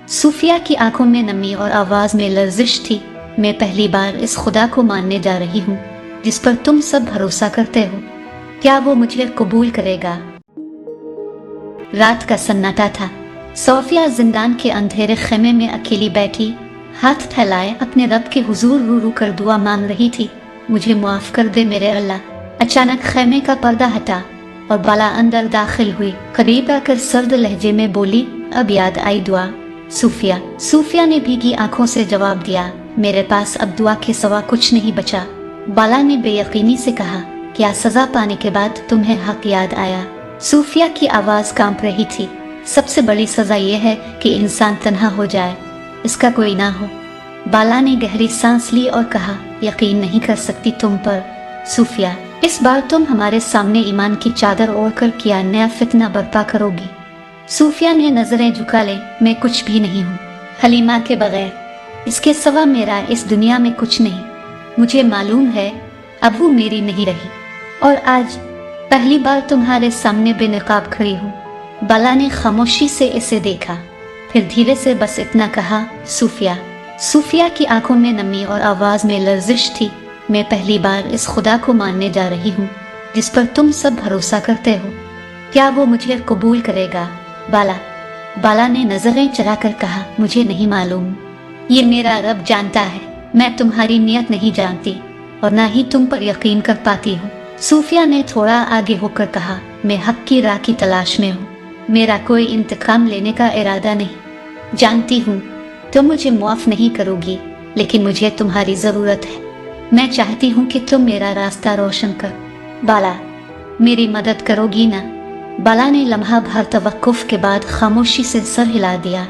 सूफिया की आंखों में नमी और आवाज में लर्जिश थी। मैं पहली बार इस खुदा को मानने जा रही हूँ जिस पर तुम सब भरोसा करते हो। क्या वो मुझे कबूल करेगा? रात का सन्नाटा था। सोफिया जिंदान के अंधेरे खेमे में अकेली बैठी, हाथ फैलाए अपने रब के हुजूर रू रू कर दुआ मांग रही थी। मुझे माफ कर दे मेरे अल्लाह। अचानक खेमे का पर्दा हटा और बाला अंदर दाखिल हुई। करीब आकर सर्द लहजे में बोली, अब याद आई दुआ। सूफिया ने भीगी आंखों से जवाब दिया, मेरे पास अब दुआ के सिवा कुछ नहीं बचा। बाला ने बेयकीनी से कहा, क्या सजा पाने के बाद तुम्हें हक याद आया? सूफिया की आवाज कांप रही थी। सबसे बड़ी सजा यह है कि इंसान तन्हा हो जाए, इसका कोई ना हो। बाला ने गहरी सांस ली और कहा, यकीन नहीं कर सकती तुम पर सूफिया। इस बार तुम हमारे सामने ईमान की चादर ओढ़कर क्या नया फितना बर्पा करोगी? सूफिया ने नजरें झुका ले, मैं कुछ भी नहीं हूँ हलीमा के बगैर, इसके सिवा मेरा इस दुनिया में कुछ नहीं। मुझे मालूम है अब वो मेरी नहीं रही और आज पहली बार तुम्हारे सामने बेनकाब खड़ी हूँ। बाला ने खामोशी से इसे देखा, फिर धीरे से बस इतना कहा, सूफिया की आंखों में नमी और आवाज में लर्जिश थी। मैं पहली बार इस खुदा को मानने जा रही हूँ जिस पर तुम सब भरोसा करते हो। क्या वो मुझे कबूल करेगा? बाला ने नजरें चढ़ाकर कहा, मुझे नहीं मालूम, ये मेरा रब जानता है। मैं तुम्हारी नियत नहीं जानती और ना ही तुम पर यकीन कर पाती हूँ। सूफिया ने थोड़ा आगे होकर कहा, मैं हक की राह की तलाश में हूँ, मेरा कोई इंतकाम लेने का इरादा नहीं। जानती हूँ तुम मुझे माफ नहीं करोगी, लेकिन मुझे तुम्हारी जरूरत है। मैं चाहती हूँ कि तुम मेरा रास्ता रोशन कर। बाला, मेरी मदद करोगी ना? बाला ने लम्हा भर तवक्कुफ के बाद खामोशी से सर हिला दिया।